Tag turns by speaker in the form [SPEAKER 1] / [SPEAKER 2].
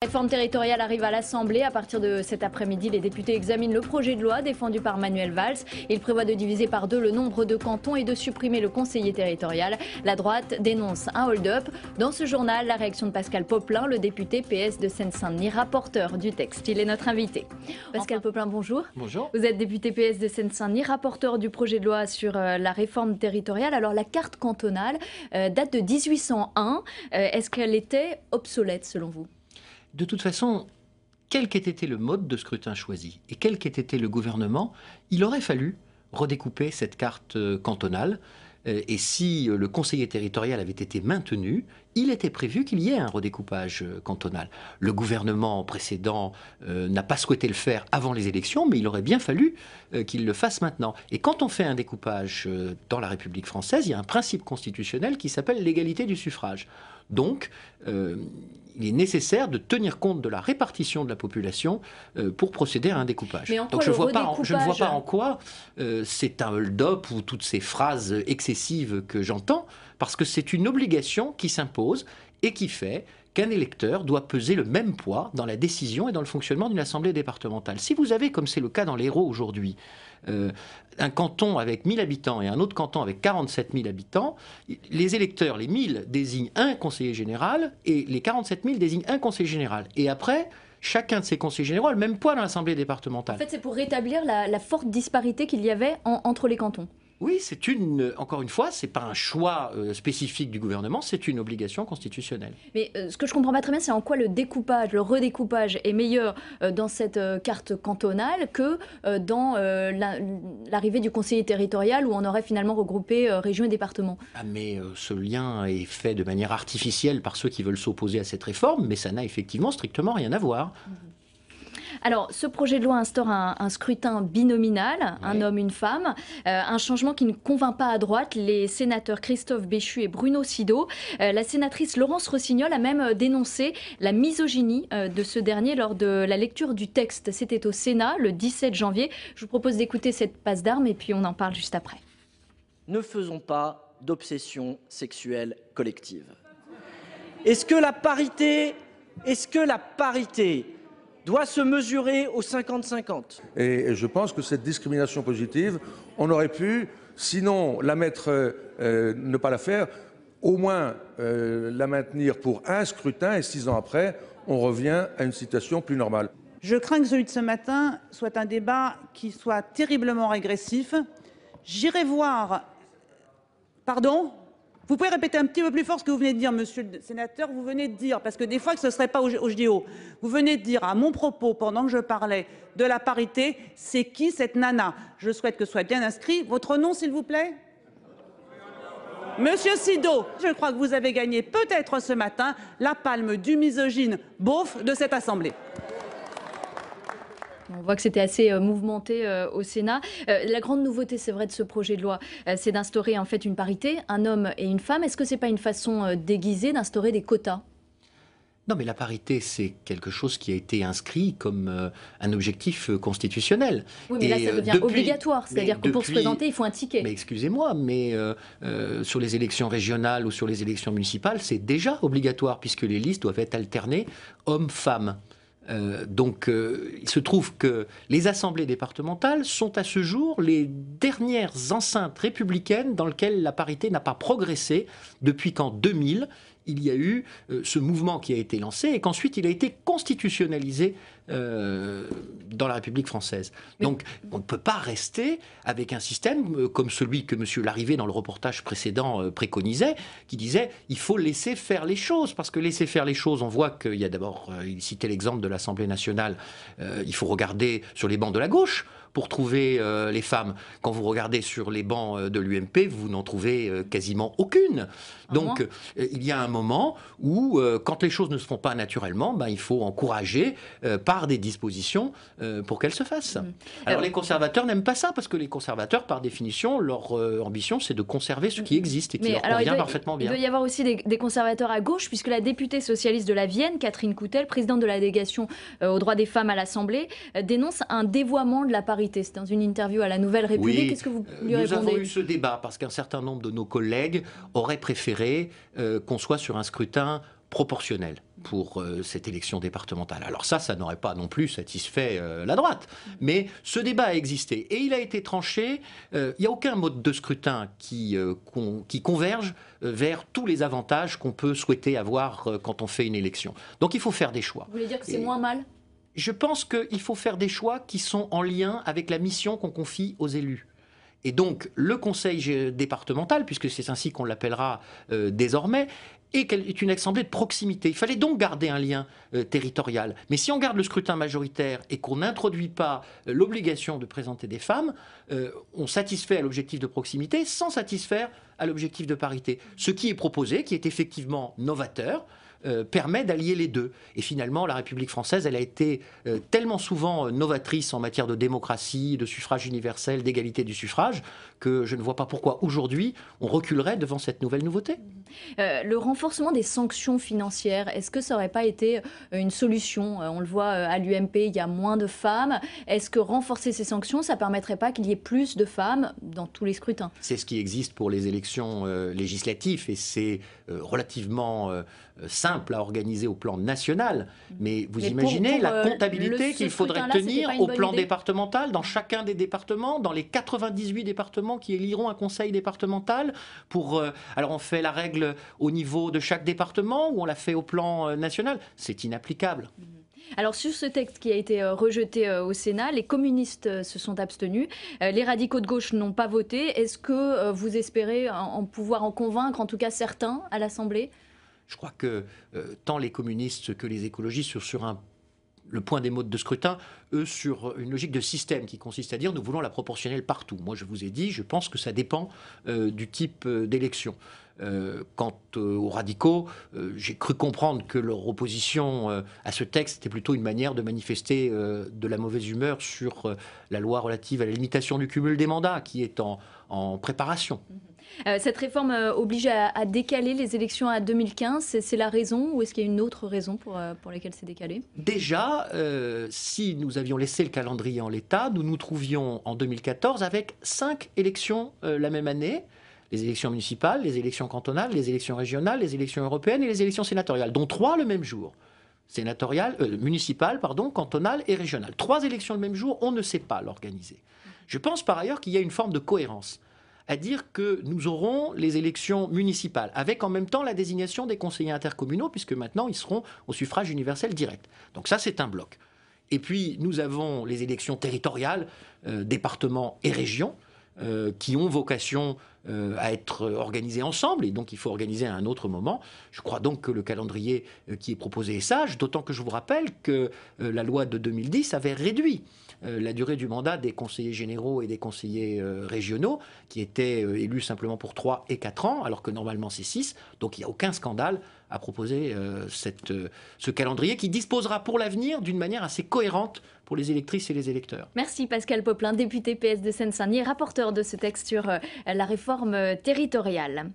[SPEAKER 1] La réforme territoriale arrive à l'Assemblée. À partir de cet après-midi, les députés examinent le projet de loi défendu par Manuel Valls. Il prévoit de diviser par 2 le nombre de cantons et de supprimer le conseiller territorial. La droite dénonce un hold-up. Dans ce journal, la réaction de Pascal Popelin, le député PS de Seine-Saint-Denis, rapporteur du texte. Il est notre invité. Pascal Popelin, bonjour.
[SPEAKER 2] Bonjour.
[SPEAKER 1] Vous êtes député PS de Seine-Saint-Denis, rapporteur du projet de loi sur la réforme territoriale. Alors la carte cantonale date de 1801. Est-ce qu'elle était obsolète selon vous ?
[SPEAKER 2] De toute façon, quel qu'ait été le mode de scrutin choisi et quel qu'ait été le gouvernement, il aurait fallu redécouper cette carte cantonale. Et si le conseiller territorial avait été maintenu, il était prévu qu'il y ait un redécoupage cantonal. Le gouvernement précédent n'a pas souhaité le faire avant les élections, mais il aurait bien fallu qu'il le fasse maintenant. Et quand on fait un découpage dans la République française, il y a un principe constitutionnel qui s'appelle l'égalité du suffrage. Donc, il est nécessaire de tenir compte de la répartition de la population pour procéder à un découpage. Donc je ne vois pas en quoi c'est un hold-up ou toutes ces phrases excessives que j'entends, parce que c'est une obligation qui s'impose et qui fait qu'un électeur doit peser le même poids dans la décision et dans le fonctionnement d'une assemblée départementale. Si vous avez, comme c'est le cas dans l'Hérault aujourd'hui, un canton avec 1000 habitants et un autre canton avec 47 000 habitants, les électeurs, les 1000, désignent un conseiller général et les 47 000 désignent un conseiller général. Et après, chacun de ces conseillers généraux a le même poids dans l'Assemblée départementale.
[SPEAKER 1] En fait, c'est pour rétablir la forte disparité qu'il y avait entre les cantons.
[SPEAKER 2] Oui, encore une fois, ce n'est pas un choix spécifique du gouvernement, c'est une obligation constitutionnelle.
[SPEAKER 1] Mais ce que je ne comprends pas très bien, c'est en quoi le découpage, le redécoupage est meilleur dans cette carte cantonale que dans l'arrivée du conseiller territorial où on aurait finalement regroupé régions et départements.
[SPEAKER 2] Ah, mais ce lien est fait de manière artificielle par ceux qui veulent s'opposer à cette réforme, mais ça n'a effectivement strictement rien à voir.
[SPEAKER 1] Alors, ce projet de loi instaure un scrutin binominal, un homme, une femme, un changement qui ne convainc pas à droite les sénateurs Christophe Béchu et Bruno Sido. La sénatrice Laurence Rossignol a même dénoncé la misogynie de ce dernier lors de la lecture du texte. C'était au Sénat le 17 janvier. Je vous propose d'écouter cette passe d'armes et puis on en parle juste après.
[SPEAKER 3] Ne faisons pas d'obsession sexuelle collective. Est-ce que la parité doit se mesurer au 50-50.
[SPEAKER 4] Et je pense que cette discrimination positive, on aurait pu, sinon la mettre, ne pas la faire, au moins la maintenir pour un scrutin et 6 ans après, on revient à une situation plus normale.
[SPEAKER 5] Je crains que celui de ce matin soit un débat qui soit terriblement régressif. J'irai voir... Pardon ? Vous pouvez répéter un petit peu plus fort ce que vous venez de dire, monsieur le sénateur. Vous venez de dire, parce que des fois que ce ne serait pas au JO, vous venez de dire à mon propos, pendant que je parlais de la parité, c'est qui cette nana? Je souhaite que ce soit bien inscrit. Votre nom, s'il vous plaît? Monsieur Sido, je crois que vous avez gagné peut-être ce matin la palme du misogyne beauf de cette Assemblée.
[SPEAKER 1] On voit que c'était assez mouvementé au Sénat. La grande nouveauté, c'est vrai, de ce projet de loi, c'est d'instaurer en fait une parité, un homme et une femme. Est-ce que ce n'est pas une façon déguisée d'instaurer des quotas ?
[SPEAKER 2] Non, mais la parité, c'est quelque chose qui a été inscrit comme un objectif constitutionnel.
[SPEAKER 1] Oui, mais là, ça devient obligatoire. C'est-à-dire que pour se présenter, il faut un ticket.
[SPEAKER 2] Mais excusez-moi, mais sur les élections régionales ou sur les élections municipales, c'est déjà obligatoire, puisque les listes doivent être alternées hommes-femmes. Donc, il se trouve que les assemblées départementales sont à ce jour les dernières enceintes républicaines dans lesquelles la parité n'a pas progressé depuis qu'en 2000, il y a eu ce mouvement qui a été lancé et qu'ensuite il a été constitutionnalisé dans la République française. Donc on ne peut pas rester avec un système comme celui que M. Larrivé dans le reportage précédent préconisait, qui disait il faut laisser faire les choses, parce que laisser faire les choses, on voit qu'il y a d'abord, il citait l'exemple de l'Assemblée nationale, il faut regarder sur les bancs de la gauche pour trouver les femmes. Quand vous regardez sur les bancs de l'UMP, vous n'en trouvez quasiment aucune. Donc il y a un moment où, quand les choses ne se font pas naturellement, il faut encourager par des dispositions pour qu'elles se fassent. Alors les conservateurs n'aiment pas ça, parce que les conservateurs, par définition, leur ambition, c'est de conserver ce qui existe et qui leur convient parfaitement bien.
[SPEAKER 1] Il doit y avoir aussi des conservateurs à gauche, puisque la députée socialiste de la Vienne, Catherine Coutel, présidente de la délégation aux droits des femmes à l'Assemblée, dénonce un dévoiement de la parité. C'est dans une interview à la Nouvelle République.
[SPEAKER 2] Oui,
[SPEAKER 1] qu'est-ce que vous lui répondez ?
[SPEAKER 2] Nous avons eu ce débat parce qu'un certain nombre de nos collègues auraient préféré qu'on soit sur un scrutin proportionnelle pour cette élection départementale. Alors ça n'aurait pas non plus satisfait la droite. Mais ce débat a existé et il a été tranché. Il n'y a aucun mode de scrutin qui converge vers tous les avantages qu'on peut souhaiter avoir quand on fait une élection. Donc il faut faire des choix.
[SPEAKER 1] Vous voulez dire que c'est moins mal ?
[SPEAKER 2] Je pense qu'il faut faire des choix qui sont en lien avec la mission qu'on confie aux élus. Et donc, le conseil départemental, puisque c'est ainsi qu'on l'appellera désormais, est une assemblée de proximité. Il fallait donc garder un lien territorial. Mais si on garde le scrutin majoritaire et qu'on n'introduit pas l'obligation de présenter des femmes, on satisfait à l'objectif de proximité sans satisfaire à l'objectif de parité. Ce qui est proposé, qui est effectivement novateur, permet d'allier les deux. Et finalement, la République française, elle a été tellement souvent novatrice en matière de démocratie, de suffrage universel, d'égalité du suffrage, que je ne vois pas pourquoi aujourd'hui on reculerait devant cette nouvelle nouveauté.
[SPEAKER 1] Le renforcement des sanctions financières, est-ce que ça n'aurait pas été une solution ? On le voit à l'UMP, il y a moins de femmes. Est-ce que renforcer ces sanctions, ça ne permettrait pas qu'il y ait plus de femmes dans tous les scrutins ?
[SPEAKER 2] C'est ce qui existe pour les élections législatives et c'est relativement simple à organiser au plan national. Mais vous imaginez la comptabilité qu'il faudrait tenir au plan départemental, dans chacun des départements, dans les 98 départements qui éliront un conseil départemental. Alors on fait la règle au niveau de chaque département ou on la fait au plan national ? C'est inapplicable.
[SPEAKER 1] Alors sur ce texte qui a été rejeté au Sénat, les communistes se sont abstenus, les radicaux de gauche n'ont pas voté. Est-ce que vous espérez pouvoir en convaincre en tout cas certains à l'Assemblée ?
[SPEAKER 2] Je crois que tant les communistes que les écologistes sur le point des modes de scrutin, eux, sur une logique de système qui consiste à dire nous voulons la proportionnelle partout. Moi, je vous ai dit, je pense que ça dépend du type d'élection. Quant aux radicaux, j'ai cru comprendre que leur opposition à ce texte était plutôt une manière de manifester de la mauvaise humeur sur la loi relative à la limitation du cumul des mandats qui est en préparation.
[SPEAKER 1] Cette réforme oblige à décaler les élections à 2015, c'est la raison ou est-ce qu'il y a une autre raison pour laquelle c'est décalé ?
[SPEAKER 2] Déjà, si nous avions laissé le calendrier en l'état, nous nous trouvions en 2014 avec 5 élections la même année. Les élections municipales, les élections cantonales, les élections régionales, les élections européennes et les élections sénatoriales, dont 3 le même jour. Municipales, cantonales et régionales. 3 élections le même jour, on ne sait pas l'organiser. Je pense par ailleurs qu'il y a une forme de cohérence à dire que nous aurons les élections municipales, avec en même temps la désignation des conseillers intercommunaux, puisque maintenant ils seront au suffrage universel direct. Donc ça, c'est un bloc. Et puis, nous avons les élections territoriales, départements et régions, qui ont vocation à être organisées ensemble, et donc il faut organiser à un autre moment. Je crois donc que le calendrier qui est proposé est sage, d'autant que je vous rappelle que la loi de 2010 avait réduit la durée du mandat des conseillers généraux et des conseillers régionaux, qui étaient élus simplement pour 3 et 4 ans, alors que normalement c'est 6. Donc il n'y a aucun scandale à proposer ce calendrier qui disposera pour l'avenir d'une manière assez cohérente pour les électrices et les électeurs.
[SPEAKER 1] Merci Pascal Popelin, député PS de Seine-Saint-Denis, rapporteur de ce texte sur la réforme territoriale.